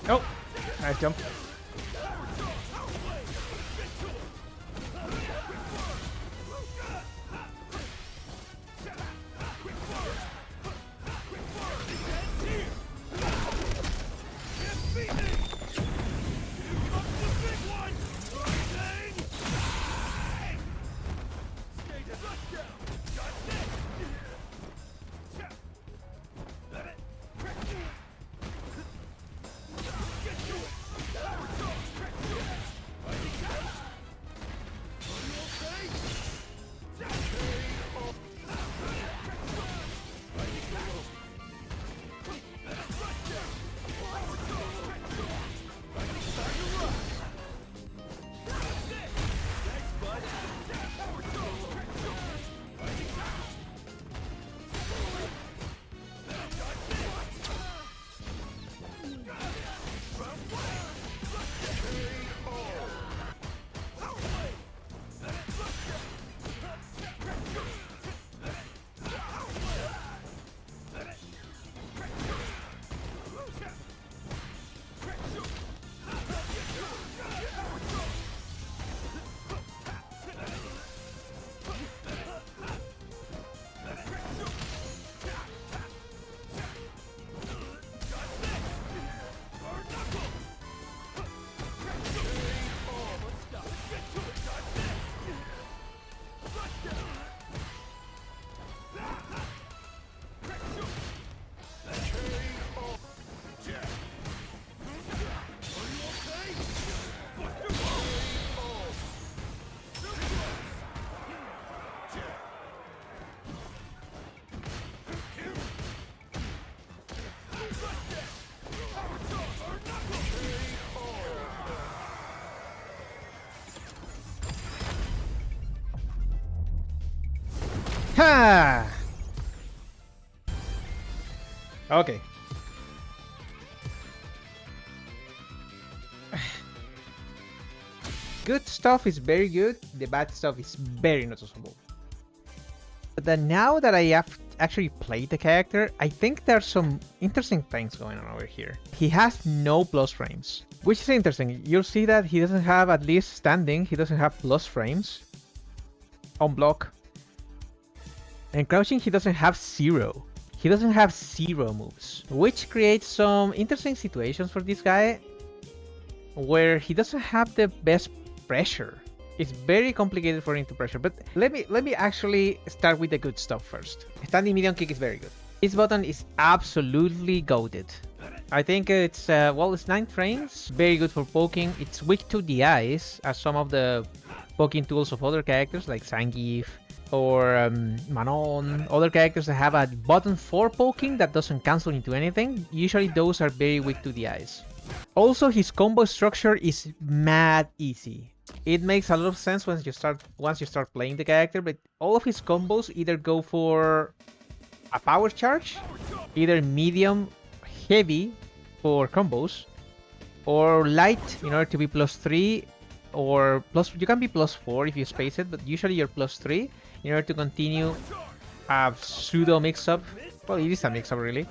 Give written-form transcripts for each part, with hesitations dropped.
Oh, nice jump. Ha! Okay. Good stuff is very good, the bad stuff is very noticeable. But then now that I have actually played the character, I think there's some interesting things going on over here. He has no plus frames, which is interesting. You'll see that he doesn't have, at least standing, he doesn't have plus frames on block. And crouching, he doesn't have zero. He doesn't have zero moves, which creates some interesting situations for this guy where he doesn't have the best pressure. It's very complicated for him to pressure, but let me actually start with the good stuff first. Standing medium kick is very good. This button is absolutely goated. I think it's, well, it's 9 frames, very good for poking. It's weak to the eyes, as some of the poking tools of other characters like Zangief or Manon, other characters that have a button for poking that doesn't cancel into anything. Usually those are very weak to the eyes. Also, his combo structure is mad easy. It makes a lot of sense once you start playing the character, but all of his combos either go for a power charge, either medium, heavy for combos, or light in order to be +3, or plus. You can be +4 if you space it, but usually you're +3 in order to continue a pseudo mix-up. Well, it is a mix-up really,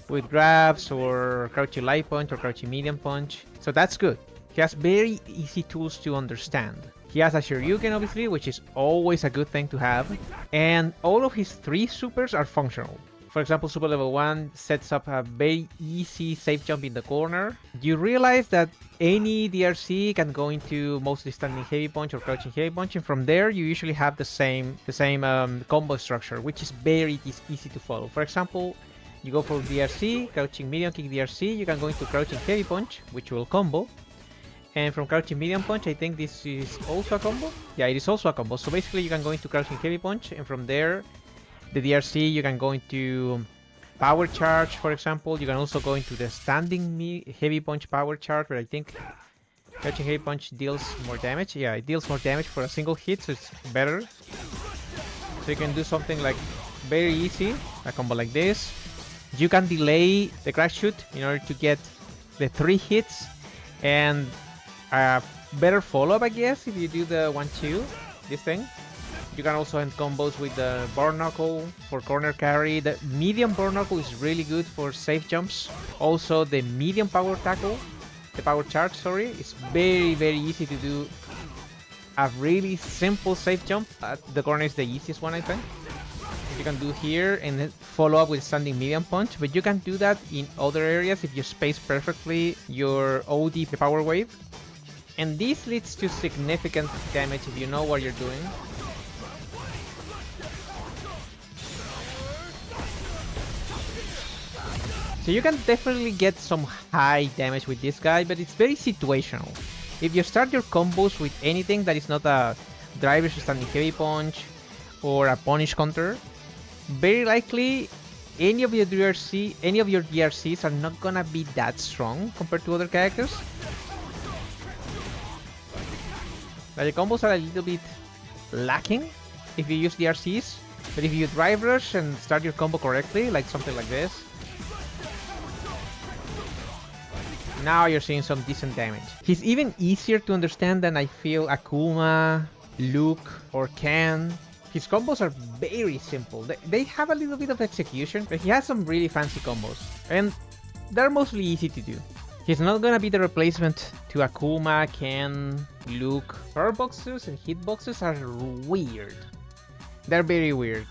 with grabs or crouching light punch or crouching medium punch. So that's good. He has very easy tools to understand. He has a Shoryuken obviously, which is always a good thing to have. And all of his 3 supers are functional. For example, super level 1 sets up a very easy safe jump in the corner. You realize that any DRC can go into mostly standing heavy punch or crouching heavy punch, and from there you usually have the same combo structure, which is very easy to follow. For example, you go for DRC, crouching medium kick DRC, you can go into crouching heavy punch, which will combo. And from crouching medium punch, I think this is also a combo. Yeah, it is also a combo. So basically you can go into crouching heavy punch, and from there, the DRC, you can go into power charge, for example. You can also go into the standing heavy punch power charge, but I think crouching heavy punch deals more damage. Yeah, it deals more damage for a single hit, so it's better. So you can do something like very easy, a combo like this. You can delay the crash shoot in order to get the 3 hits and a better follow-up, I guess, if you do the 1-2, this thing. You can also end combos with the Burn Knuckle for corner carry. The medium Burn Knuckle is really good for safe jumps. Also, the medium power tackle the power charge, sorry, it's very easy to do a really simple safe jump. The corner is the easiest one, I think. You can do here and then follow up with standing medium punch, but you can do that in other areas if you space perfectly your OD power wave. And this leads to significant damage if you know what you're doing. So you can definitely get some high damage with this guy, but it's very situational. If you start your combos with anything that is not a driver standing heavy punch or a punish counter, very likely any of your DRCs are not gonna be that strong compared to other characters. Like the combos are a little bit lacking if you use DRCs, but if you drive rush and start your combo correctly, like something like this, now you're seeing some decent damage. He's even easier to understand than I feel Akuma, Luke, or Ken. His combos are very simple. They have a little bit of execution, but he has some really fancy combos. And they're mostly easy to do. He's not gonna be the replacement to Akuma, Ken, Luke. Power boxes and hitboxes are weird. They're very weird.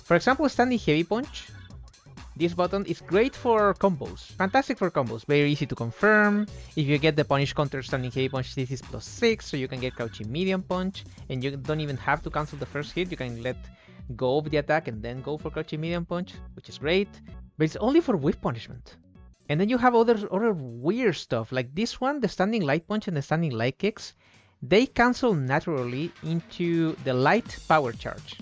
For example, standing heavy punch. This button is great for combos. Fantastic for combos. Very easy to confirm. If you get the punish counter standing heavy punch, this is +6, so you can get crouching medium punch. And you don't even have to cancel the first hit. You can let go of the attack and then go for crouching medium punch, which is great. But it's only for whiff punishment. And then you have other weird stuff. Like this one, the standing light punch and the standing light kicks. They cancel naturally into the light power charge.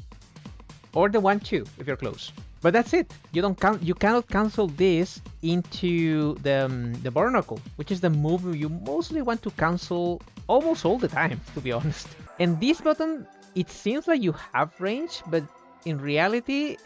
Or the 1-2 if you're close. But that's it. You cannot cancel this into the Barnacle, which is the move you mostly want to cancel almost all the time, to be honest. And this button, it seems like you have range, but in reality,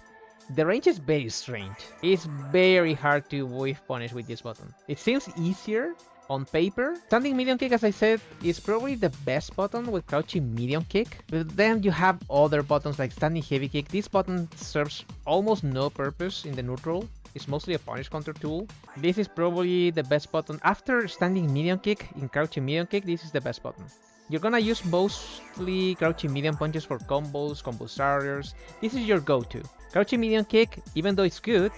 the range is very strange. It's very hard to whiff punish with this button. It seems easier on paper. Standing medium kick, as I said, is probably the best button with crouching medium kick. But then you have other buttons like standing heavy kick. This button serves almost no purpose in the neutral. It's mostly a punish counter tool. This is probably the best button. After standing medium kick in crouching medium kick, this is the best button. You're gonna use mostly crouching medium punches for combos, combo starters. This is your go-to. Crouching medium kick, even though it's good,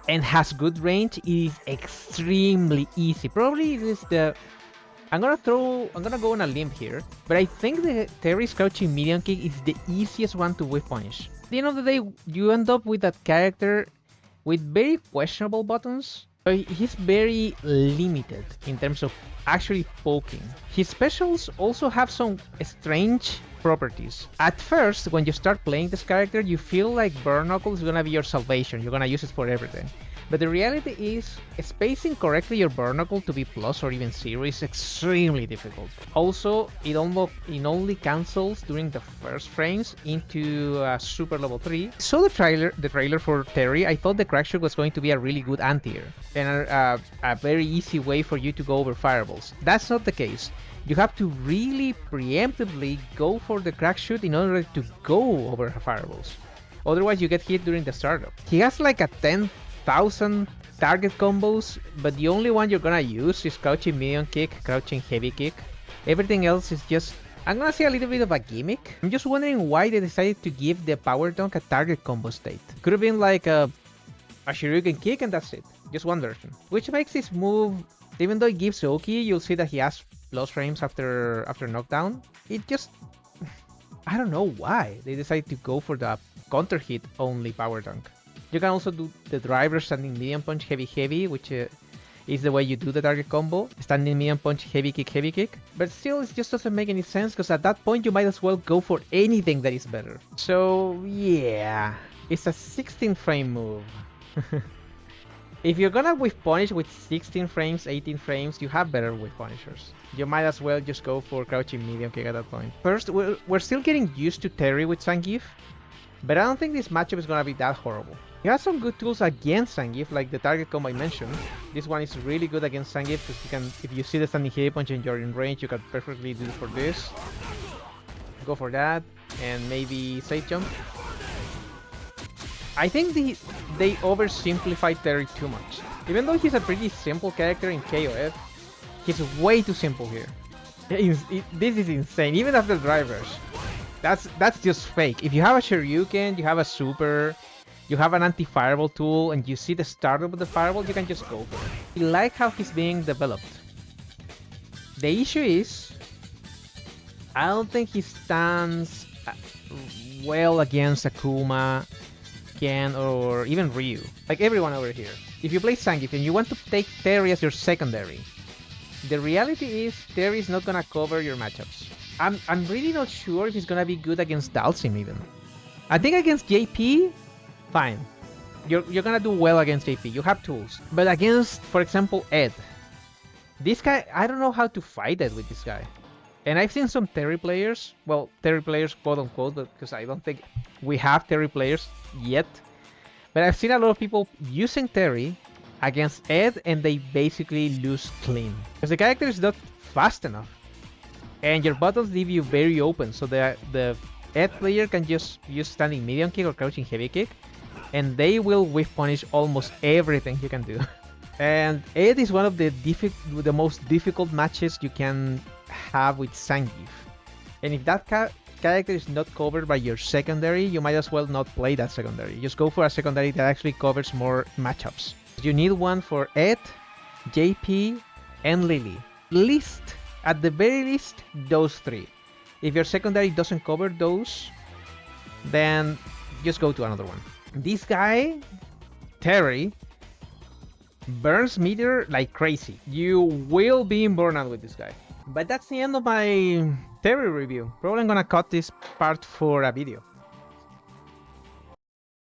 and has good range, is extremely easy. Probably it is the... I'm gonna go on a limb here, but I think the Terry's crouching medium kick is the easiest one to whiff punish. At the end of the day, you end up with that character with very questionable buttons. He's very limited in terms of actually poking. His specials also have some strange properties. At first, when you start playing this character, you feel like Burn Knuckle is gonna be your salvation. You're gonna use it for everything. But the reality is, spacing correctly your Burn Knuckle to be plus or even 0 is extremely difficult. Also, it only cancels during the first frames into super level 3. So the trailer for Terry, I thought the crack shot was going to be a really good anti-air and a very easy way for you to go over fireballs. That's not the case. You have to really preemptively go for the crack shoot in order to go over fireballs. Otherwise, you get hit during the startup. He has like a 10,000 target combos, but the only one you're gonna use is crouching medium kick, crouching heavy kick. Everything else is just, I'm gonna say, a little bit of a gimmick. I'm just wondering why they decided to give the power dunk a target combo state. Could have been like a shuriken kick and that's it. Just one version. Which makes this move, even though it gives Oki, you'll see that he has plus frames after knockdown. It just, I don't know why they decided to go for the counter hit only power dunk. You can also do the driver standing medium punch heavy, which is the way you do the target combo. Standing medium punch heavy kick. But still, it just doesn't make any sense because at that point you might as well go for anything that is better. So yeah, it's a 16 frame move. If you're gonna whiff punish with 16 frames, 18 frames, you have better whiff punishers. You might as well just go for crouching medium kick at that point. First, we're still getting used to Terry with Zangief, but I don't think this matchup is gonna be that horrible. He has some good tools against Zangief, like the target combo I mentioned. This one is really good against Zangief because you can, if you see the standing heavy punch and you're in range, you can perfectly do it for this. Go for that, and maybe safe jump. I think they oversimplified Terry too much. Even though he's a pretty simple character in KOF, He's way too simple here. This is insane, even after drivers. That's just fake. If you have a Shoryuken, you have a super, you have an anti-fireball tool, and you see the startup of the fireball, you can just go for it. I like how he's being developed. The issue is, I don't think he stands well against Akuma, Ken, or even Ryu. Like everyone over here. If you play Zangief and you want to take Terry as your secondary, the reality is Terry is not gonna cover your matchups. I'm really not sure if he's gonna be good against Dalsim even. I think against JP, fine. You're gonna do well against JP. You have tools. But against, for example, Ed, this guy, I don't know how to fight Ed with this guy. And I've seen some Terry players, well, Terry players quote unquote, because I don't think we have Terry players yet. But I've seen a lot of people using Terry against Ed and they basically lose clean. Because the character is not fast enough. And your buttons leave you very open, so the Ed player can just use standing medium kick or crouching heavy kick, and they will whiff punish almost everything you can do. And Ed is one of the most difficult matches you can have with Zangief. And if that character is not covered by your secondary, you might as well not play that secondary. Just go for a secondary that actually covers more matchups. You need one for Ed, JP, and Lily. At the very least, those three. If your secondary doesn't cover those, then just go to another one. This guy, Terry, burns meter like crazy. You will be in burnout with this guy. But that's the end of my Terry review. Probably I'm gonna cut this part for a video.